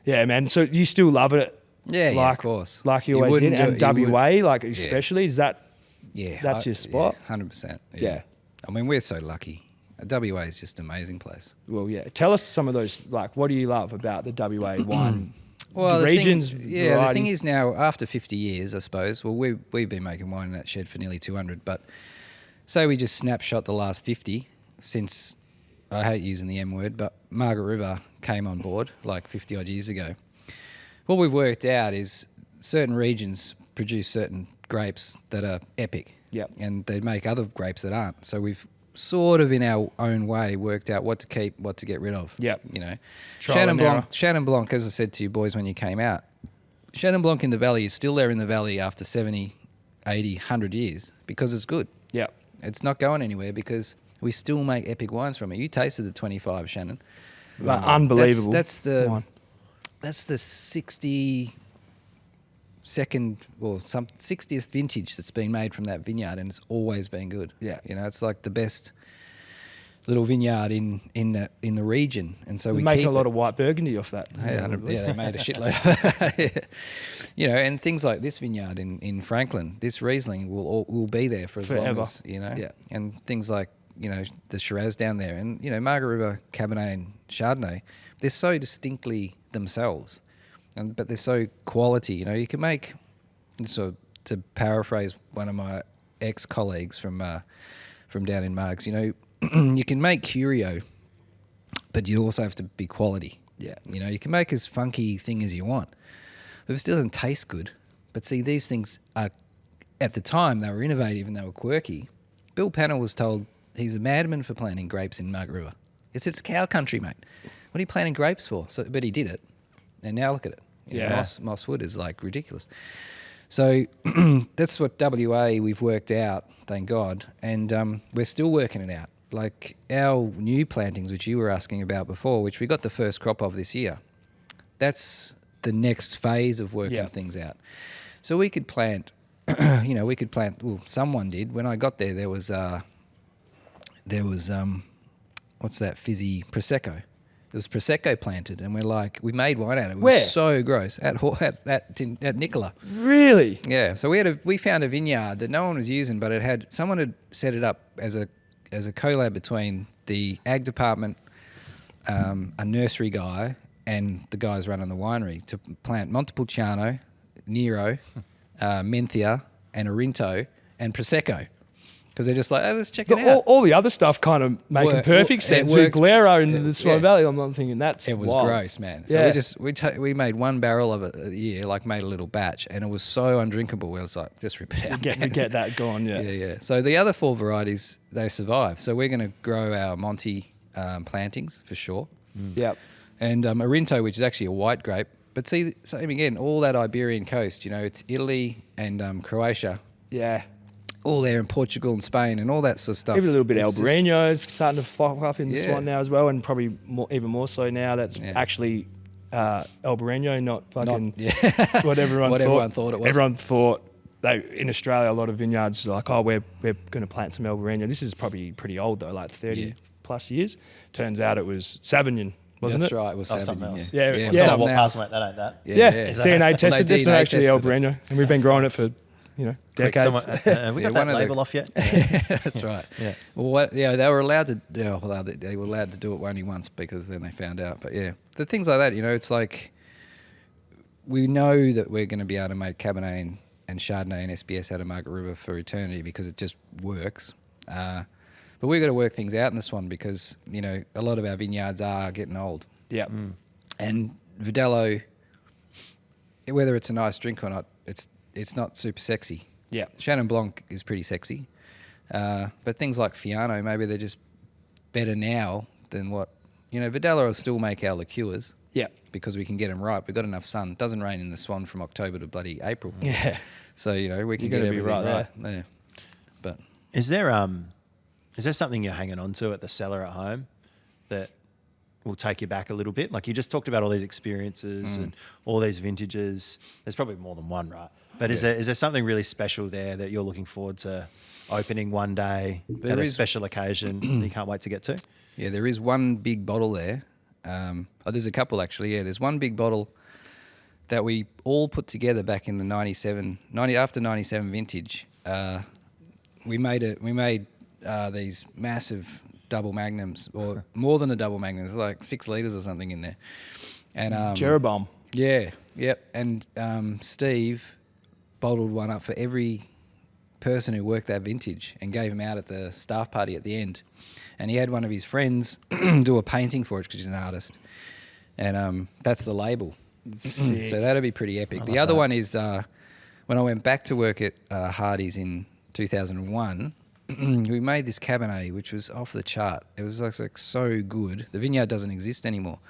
yeah, man. So you still love it? Yeah, like, of course. Like you always did. And WA, like Yeah. especially, is that? Yeah, That's your spot? 100%. Yeah. I mean, we're so lucky. WA is just an amazing place. Well, yeah. Tell us some of those. Like, what do you love about the WA wine? Well, regions. the variety? thing is now, after 50 years, I suppose, well, we've been making wine in that shed for nearly 200, but say we just snapshot the last 50 since, I hate using the M word, but Margaret River came on board like 50 odd years ago. What we've worked out is certain regions produce certain grapes that are epic. Yep. And they make other grapes that aren't. So we've sort of in our own way worked out what to keep, what to get rid of. Yep. Trial and error. Chenin Blanc, as I said to you boys when you came out, Chenin Blanc in the valley is still there in the valley after 70, 80, 100 years because it's good. Yeah. It's not going anywhere because we still make epic wines from it. You tasted the 25, Shannon. Like, unbelievable. That's the wine. that's the 60 second or some 60th vintage that's been made from that vineyard, and it's always been good. Yeah. You know, it's like the best little vineyard in the region, and so we make keep a lot of white Burgundy off that. Hey, they made a shitload. Yeah. You know, and things like this vineyard in Franklin, this Riesling will be there for as long Forever. as, you know. Yeah. And things like, you know, the Shiraz down there, and, you know, Margaret River Cabernet and Chardonnay, they're so distinctly themselves, but they're so quality. You know, you can make, so to paraphrase one of my ex-colleagues from down in Margs, you know, you can make curio, but you also have to be quality. Yeah. You know, you can make as funky thing as you want, but if it still doesn't taste good. But see, these things are, at the time, they were innovative and they were quirky. Bill Panner was told he's a madman for planting grapes in Margaret River. It's cow country, mate. What are you planting grapes for? So, but he did it, and now look at it. You know, Moss Wood is like ridiculous. So that's what WA we've worked out, thank God, and we're still working it out. Like our new plantings, which you were asking about before, which we got the first crop of this year, that's the next phase of working things out. So we could plant, you know, well, someone did. When I got there, there was what's that fizzy Prosecco? There was Prosecco planted, and we made wine out of it. It was so gross at Nikola. Really? Yeah. So we found a vineyard that no one was using, but someone had set it up as a collab between the ag department, a nursery guy, and the guys running the winery to plant Montepulciano, Nero, Menthia, and Orinto, and Prosecco. Because they're just like, oh, let's check it out. All the other stuff kind of making perfect sense. With Glera in the Swan Valley, I'm thinking that's it was wild. gross, man. So we made one barrel of it a year, like made a little batch, and it was so undrinkable. We was like, just rip it out. Get that gone, Yeah. So the other 4 varieties, they survive. So we're going to grow our Monty plantings for sure. Yep. And Orinto, which is actually a white grape. But see, same again, all that Iberian coast, you know, it's Italy and Croatia. Yeah. All there in Portugal and Spain and all that sort of stuff. Even a little bit of Albarino is starting to flop up in the Swan now as well, and probably even more so now. That's actually Albarino, not fucking what everyone thought it was. Everyone thought in Australia, a lot of vineyards are like, oh, we're going to plant some Albarino. This is probably pretty old though, like 30 plus years. Turns out it was Sauvignon. Wasn't That's it? right, it was something Sauvignon. else. Yeah. Something else, mate, that ain't that. Yeah. DNA tested. This is actually Albarino, and we've been growing it for decades. Have we got that label off yet? That's right. Yeah. Well, they were allowed to. They were allowed to do it only once because then they found out. But yeah, the things like that, you know, it's like we know that we're going to be able to make Cabernet and Chardonnay and SBS out of Margaret River for eternity because it just works. But we've got to work things out in this one because, you know, a lot of our vineyards are getting old. Yeah. And Verdelho, whether it's a nice drink or not, it's not super sexy. Yeah. Chenin Blanc is pretty sexy. But things like Fiano, maybe they're just better now than what, you know, Verdelho will still make our liqueurs. Yeah. Because we can get them right. We've got enough sun. It doesn't rain in the Swan from October to bloody April. Yeah. So, you know, we can get everything right there. But Is there something you're hanging on to at the cellar at home that will take you back a little bit? Like you just talked about all these experiences and all these vintages. There's probably more than one, right? But is there something really special there that you're looking forward to opening one day at a special occasion that you can't wait to get to? Yeah, there is one big bottle there. There's a couple actually. Yeah, there's one big bottle that we all put together back in the after 97 vintage. We made these massive double magnums, or more than a double magnum. There's like 6 litres or something in there. And Jeroboam. Yeah, yep. And Steve bottled one up for every person who worked that vintage and gave him out at the staff party at the end. And he had one of his friends do a painting for it because he's an artist. And that's the label. So that'll be pretty epic. The other one is when I went back to work at Hardy's in 2001, we made this Cabernet, which was off the chart. It was like so good. The vineyard doesn't exist anymore.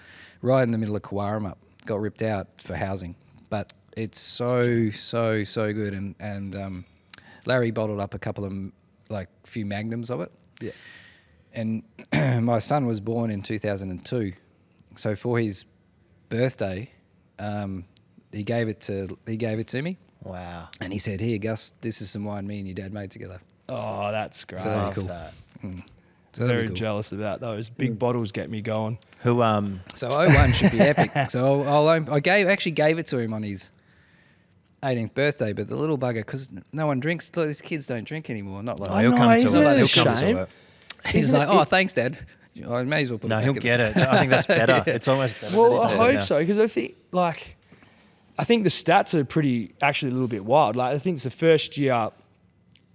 Right in the middle of Cowarum, got ripped out for housing. But it's so good. And Larry bottled up a couple of, few magnums of it. Yeah. And my son was born in 2002. So for his birthday, he gave it to me. Wow. And he said, "Here, Gus, this is some wine me and your dad made together." Oh, that's great. So that'd Love be cool. that. So that'd be Very cool. jealous about those. Big bottles get me going. Who So 01 should be epic. So I actually gave it to him on his 18th birthday, but the little bugger, because no one drinks. These kids don't drink anymore. Not like he'll come isn't to it it. a He'll come to shame? it. he's like, "Oh, thanks, Dad." I may as well put No, it back he'll in get the- it. I think that's better. It's almost better. Well, that I he does it hope now. so, because I think the stats are actually a little bit wild. Like, I think it's the first year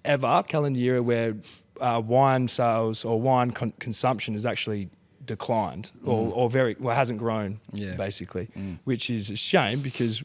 ever, calendar year, where wine sales or wine consumption has actually declined or hasn't grown, basically, which is a shame because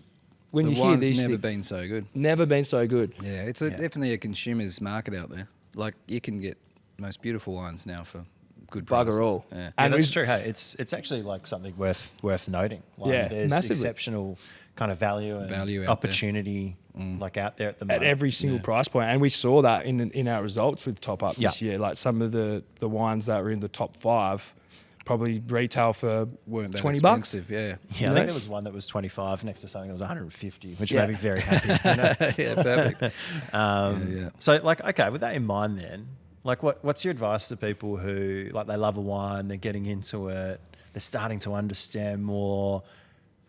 when The you hear wine's these never things, been so good. never been so good. Yeah, it's definitely a consumer's market out there. Like, you can get most beautiful wines now for good prices. Bugger all. Yeah. Yeah, And that's we've- true. Hey, it's actually like something worth noting. Like, Yeah, there's massively. exceptional kind of value and Value out there. opportunity like out there at the moment. At every single price point, and we saw that in our results with Top Up this Yeah. year. Like some of the wines that were in the top 5 probably retail for Weren't that $20. expensive, yeah. Yeah, I know? think there was one that was 25 next to something that was 150, which made me very happy. You know? Yeah, perfect. Yeah. So, like, okay, with that in mind, then, like, what's your advice to people who like they love a wine, they're getting into it, they're starting to understand more,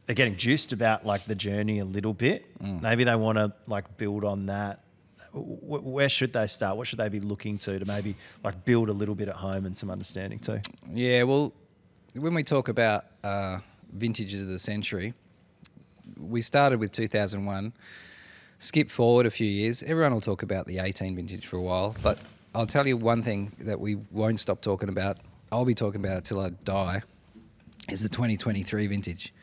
they're getting juiced about like the journey a little bit. Maybe they want to like build on that. Where should they start? What should they be looking to maybe like build a little bit at home and some understanding too? Yeah, well, when we talk about vintages of the century, we started with 2001, skip forward a few years. Everyone will talk about the 18 vintage for a while, but I'll tell you one thing that we won't stop talking about. I'll be talking about it till I die, is the 2023 vintage.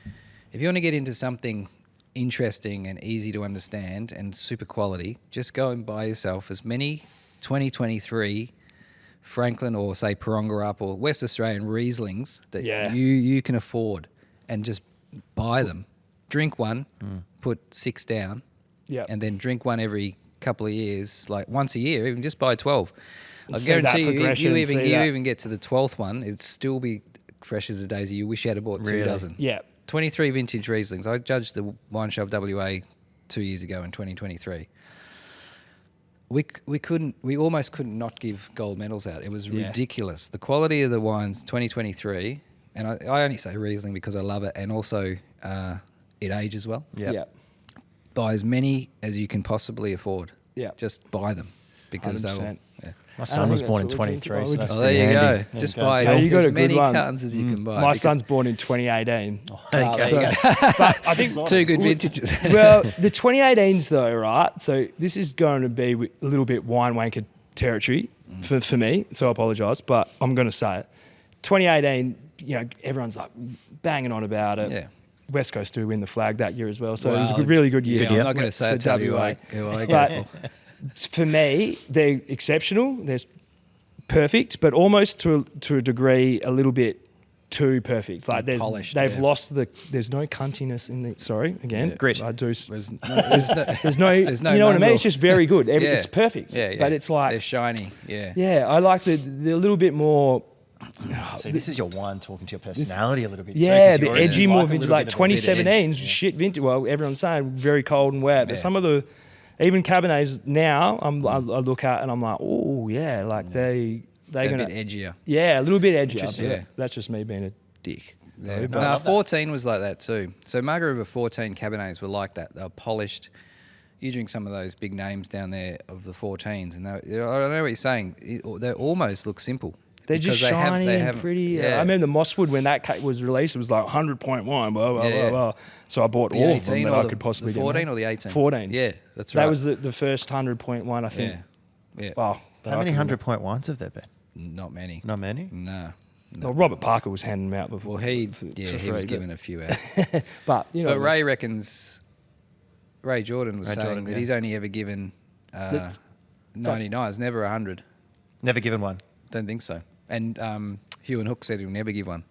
If you want to get into something interesting and easy to understand and super quality, just go and buy yourself as many 2023 Franklin or say Parongarup or West Australian Rieslings that you can afford, and just buy them. Drink one, put 6 down, and then drink one every couple of years, like once a year, even just buy 12. I guarantee you even get to the 12th one, it'd still be fresh as the daisy. You wish you had bought 2 dozen. Yeah. 23 vintage Rieslings. I judged the wine show of WA 2 years ago in 2023. We almost couldn't not give gold medals out. It was ridiculous. The quality of the wines 2023, and I only say Riesling because I love it, and also it ages well. Yeah. Buy as many as you can possibly afford. Yeah. Just buy them because they will. 100%. Yeah. My son was that's born in what we're 23, so drinking. that's Oh, pretty there you handy. go. Just There buy you go. You got as a good many one. cartons as you can buy. My because- son's born in 2018. Okay. But I think two good vintages. well, the 2018s though, right? So this is going to be a little bit winewanker territory for me, so I apologise, but I'm going to say it. 2018, everyone's like banging on about it. Yeah. West Coast do win the flag that year as well, so it was a Well, really good year. Yeah, I'm not going to say for it. Tell you WA. who I go But for. for me, they're exceptional. They're perfect, but almost to a degree, a little bit too perfect. Like Polished, they've yeah. lost there's no cuntiness in the. Sorry, again, Grit. I do. There's no There's no you know what I mean? mongrel. It's just very good. Yeah. It's perfect. Yeah, yeah. But it's they're like, shiny. Yeah. yeah, I like the little bit more. See, this is your wine talking to your personality a little bit. Yeah, too, 'cause the you already edgy like more a vintage, little like bit of a bit of 2017's edge. shit vintage. Well, everyone's saying very cold and wet, but Yeah. some of the, even Cabernets now, I look at and I'm like, oh yeah, like they're They're gonna, a bit edgier. yeah, a little bit edgier. Just- but yeah. That's just me being a dick. Yeah. but I No, love that. 14 was like that too. So Margaret 14 Cabernets were like that. They were polished. You drink some of those big names down there of the 14s, and I know what you're saying. They almost look simple. They're just because shiny and haven't- pretty. Yeah. I remember the Mosswood when that was released, it was like 100.1, blah, blah, Yeah, blah, yeah. blah. So I bought The all of them 18 that or I the- could possibly the get. 14 or the 18? 14. Yeah, that's right. That was the first 100.1, I think. Yeah. Yeah. Wow. that How I many can 100-point wines have there been? Not many. Not many. No. remember. Well, Robert Parker was handing them out before. Well, he for was free, giving a few out. But, you know. But Ray reckons, Ray Jordan was Ray saying Jordan, that yeah. he's only ever given 99s, never 100. Never given one. Don't think so. And Hugh and Hook said he'll never give one.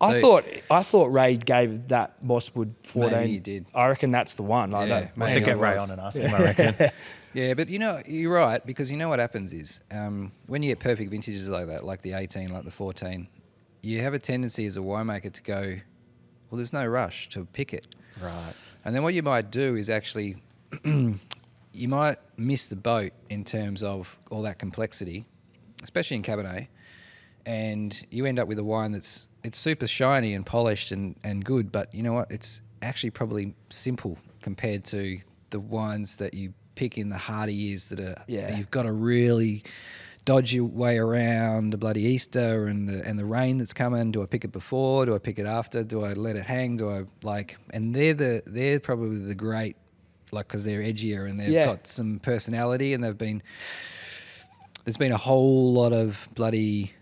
I So- thought Ray gave that Mosswood 14. Maybe he did. I reckon that's the one. I Yeah, know. We'll have to Maybe get it Ray was. on and ask him, I reckon. Yeah, but you're right, because you know what happens is when you get perfect vintages like that, like the 18, like the 14, you have a tendency as a winemaker to go, well, there's no rush to pick it. Right. And then what you might do is actually you might miss the boat in terms of all that complexity, especially in Cabernet, and you end up with a wine it's super shiny and polished and good, but you know what? It's actually probably simple compared to the wines that you pick in the harder years that you've got to really dodge your way around the bloody Easter and the rain that's coming. Do I pick it before? Do I pick it after? Do I let it hang? Do I like? And they're probably the great, like, because they're edgier and they've got some personality, and there's been a whole lot of bloody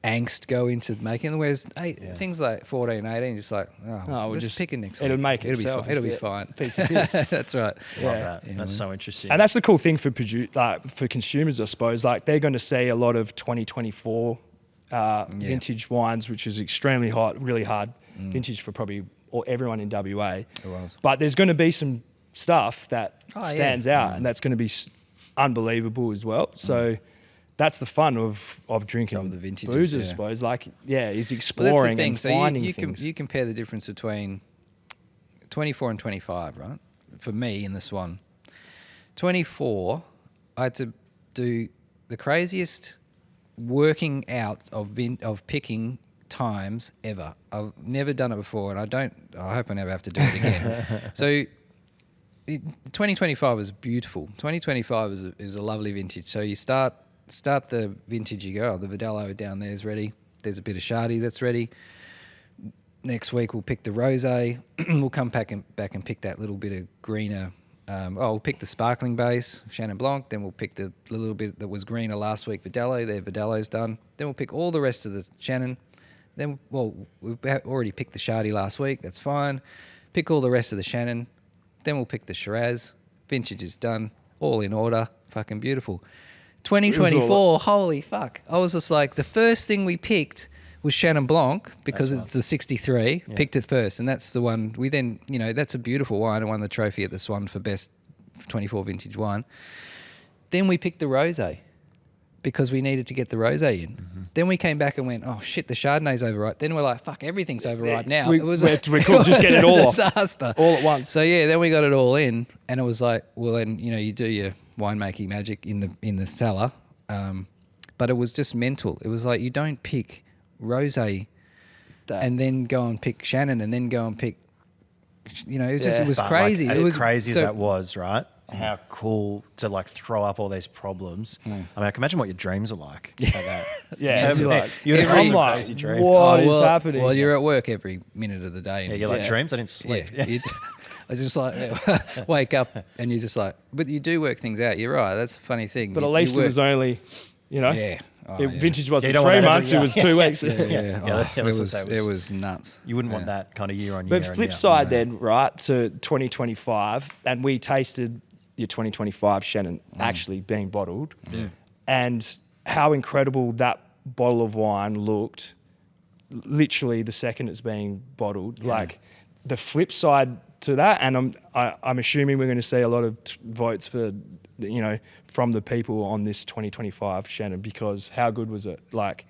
angst go into making them. Whereas things like 14, 18, just like, we'll just pick it next week. It'll make itself. It'll be fine. Piece of piss. That's right. Love that. That's so interesting. And that's the cool thing for for consumers, I suppose. Like, they're going to see a lot of 2024 vintage wines, which is extremely hot, really hard vintage for probably everyone in WA. It was. But there's going to be some stuff that stands out, and that's going to be unbelievable as well. So that's the fun of drinking Of the vintages, booze, I yeah. suppose. Like, is Well, exploring that's the thing. and finding you things. you compare the difference between 24 and 25, right? For me in the Swan, 24, I had to do the craziest working out of picking times ever. I've never done it before, and I hope I never have to do it again. So 2025 was beautiful. 2025 is a lovely vintage. So you start the vintage, you go, the Vidello down there is ready. There's a bit of Shardy that's ready. Next week we'll pick the Rosé. We'll come back and pick that little bit of greener. We'll pick the sparkling base, Chenin Blanc. Then we'll pick the little bit that was greener last week, Vidello. Their Vidello's done. Then we'll pick all the rest of the Chenin. Then, we've already picked the Shardy last week. That's fine. Pick all the rest of the Chenin. Then we'll pick the Shiraz. Vintage is done. All in order. Fucking beautiful. 2024, holy fuck. I was just like, the first thing we picked was Chenin Blanc because it's the 63. Yeah. Picked it first, and that's the one. We then, that's a beautiful wine. I won the trophy at the Swan for best 24 vintage wine. Then we picked the Rosé because we needed to get the Rosé in. Mm-hmm. Then we came back and went, oh shit, the Chardonnay's overripe. Then we're like, fuck, everything's overripe now. We could just get it all off. Disaster. All at once. So yeah, then we got it all in, and it was like, well, then you do your winemaking magic in the cellar, but it was just mental. It was like, you don't pick Rosé and then go and pick Chenin and then go and pick. It was crazy. Like, it was crazy as that was, right? How cool to like throw up all these problems. I mean, I can imagine what your dreams are like. Like that. You'd have some crazy dreams. What is happening? Well, you're at work every minute of the day. Yeah, you're like, dreams? I didn't sleep. Yeah. I just like wake up and you're just like, but you do work things out. You're right. That's a funny thing. But at least it was only, vintage wasn't 3 months, it was 2 weeks. It was nuts. You wouldn't want that kind of year on year. But flip side then, right, to 2025, and we tasted your 2025 Chenin actually being bottled, and how incredible that bottle of wine looked literally the second it's being bottled. Like, the flip side to that, and I'm assuming we're going to see a lot of votes for, from the people on this 2025 Chenin, because how good was it? Like,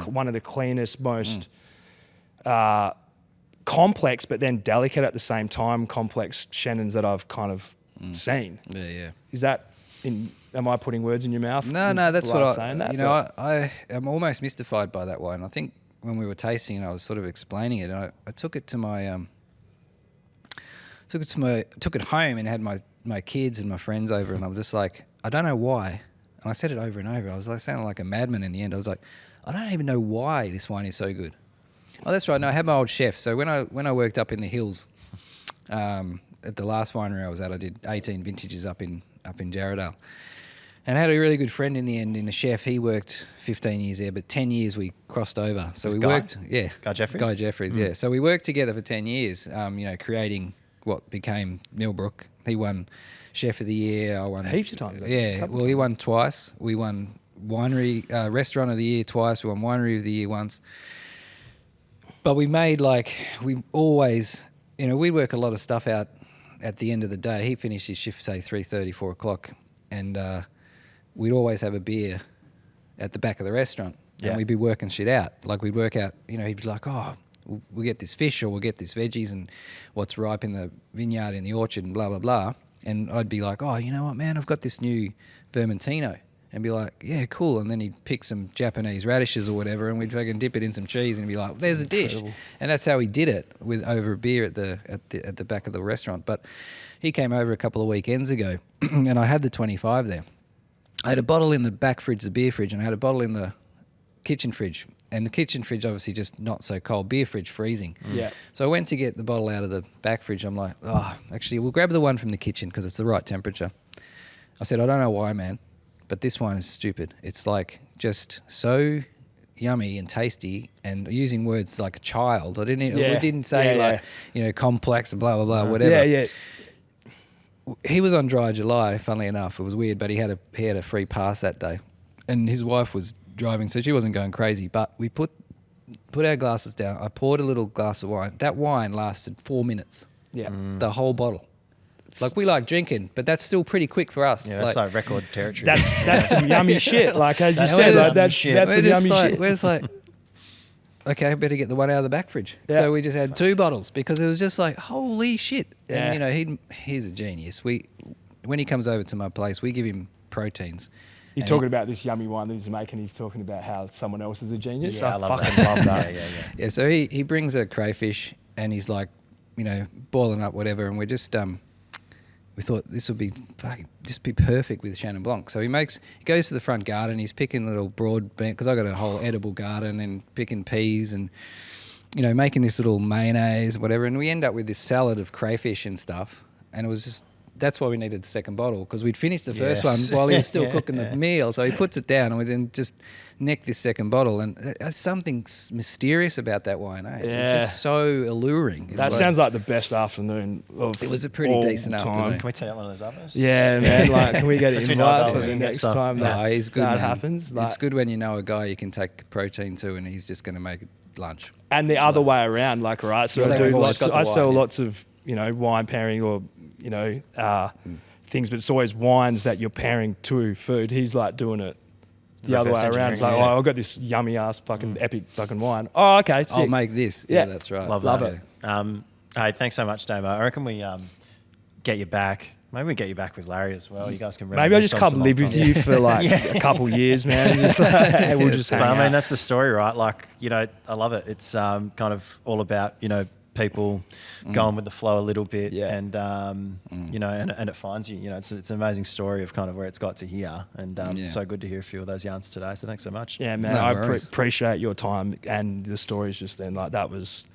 one of the cleanest, most complex, but then delicate at the same time, complex Chenins that I've kind of seen. Yeah. Is that am I putting words in your mouth? No, that's what saying I, that, I am almost mystified by that wine. I think when we were tasting it, I was sort of explaining it, and I took it to my took it home and had my kids and my friends over, and I was just like, I don't know why. And I said it over and over. I was like sounding like a madman in the end. I was like, I don't even know why this wine is so good. Oh, that's right. No, I had my old chef. So when I worked up in the hills, at the last winery I was at, I did 18 vintages up in Jarrahdale. And I had a really good friend in the end, in a chef. He worked 15 years there, but 10 years we crossed over. So worked, Guy Jeffries? Guy Jeffries, yeah. So we worked together for 10 years, creating what became Millbrook. He won Chef of the Year. I won heaps of times. Yeah, well, he won twice. We won Restaurant of the Year twice. We won Winery of the Year once. But we always, we'd work a lot of stuff out at the end of the day. He finished his shift, say, 3:30, 4 o'clock, and we'd always have a beer at the back of the restaurant, and we'd be working shit out. Like, we'd work out, he'd be like, oh, we'll get this fish or we'll get this veggies and what's ripe in the vineyard, in the orchard, and blah, blah, blah. And I'd be like, oh, you know what, man, I've got this new Vermentino. And be like, yeah, cool. And then he'd pick some Japanese radishes or whatever, and we'd fucking dip it in some cheese and be like, there's a dish. And that's how he did it over a beer at the back of the restaurant. But he came over a couple of weekends ago, and I had the 25 there. I had a bottle in the back fridge, the beer fridge, and I had a bottle in the kitchen fridge. And the kitchen fridge, obviously, just not so cold. Beer fridge, freezing. Yeah. So I went to get the bottle out of the back fridge. I'm like, oh, actually, we'll grab the one from the kitchen because it's the right temperature. I said, I don't know why, man, but this wine is stupid. It's like just so yummy and tasty, and using words like a child. We didn't say complex and blah, blah, blah, whatever. Yeah. He was on Dry July, funnily enough. It was weird, but he had a free pass that day. And his wife was driving, so she wasn't going crazy. But we put our glasses down. I poured a little glass of wine. That wine lasted 4 minutes. Yeah. The whole bottle. Like, we like drinking, but that's still pretty quick for us. Yeah, that's like record territory. That's some yummy shit. Like, as you said, like, that's some yummy shit. We're just like, okay, I better get the one out of the back fridge. Yeah. So we just had 2 bottles because it was just like, holy shit. Yeah. And, he's a genius. When he comes over to my place, we give him proteins. You're talking about this yummy wine that he's making. He's talking about how someone else is a genius. Yeah, I fucking love that. Yeah, so he brings a crayfish and he's like, boiling up whatever, and we're just we thought this would be just be perfect with Chenin Blanc. So he goes to the front garden, he's picking little broad bean, because I got a whole edible garden, and picking peas and making this little mayonnaise, whatever, and we end up with this salad of crayfish and stuff, and it was just. That's why we needed the second bottle, because we'd finished the first one while he was still cooking the meal. So he puts it down, and we then just neck this second bottle. And there's something mysterious about that wine. Eh? Yeah. It's just so alluring. That sounds like the best afternoon of It was a pretty decent afternoon. Can we take out one of those others? Yeah, man. Like, can we get Let's an know invite that for we the can get next some. time He's good, that man. happens? Like, It's good when you know a guy you can take protein to, and he's just going to make lunch. and the other way around, like, right? So Yeah, I do they've always lots. got the I sell wine, yeah. lots of wine pairing or things, but it's always wines that you're pairing to food. He's like doing it the other Reverse way around. It's like, engineering, I've got this yummy ass fucking epic fucking wine. Oh, okay, sick. I'll make this. Yeah. Yeah, that's right. Love it. Hey, thanks so much, Damo. I reckon we get you back. Maybe we get you back with Larry as well. You guys can. Maybe I'll just come live with you for like a couple years, man. Just like, we'll just hang But I mean, out. that's the story, right? Like, I love it. It's kind of all about people going with the flow a little bit, and and it finds you. It's an amazing story of kind of where it's got to here, and so good to hear a few of those yarns today. So thanks so much. Yeah, man, No I worries. appreciate your time and the stories just then. Like, that was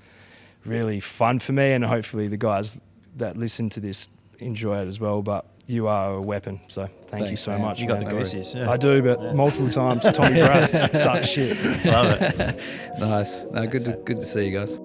really fun for me, and hopefully the guys that listen to this enjoy it as well. But you are a weapon, so thank you Thanks, so man. much. You got man. the goosies. Yeah. I do, but multiple times. Tommy Brass, such shit. Love it. Nice. No, good to see you guys.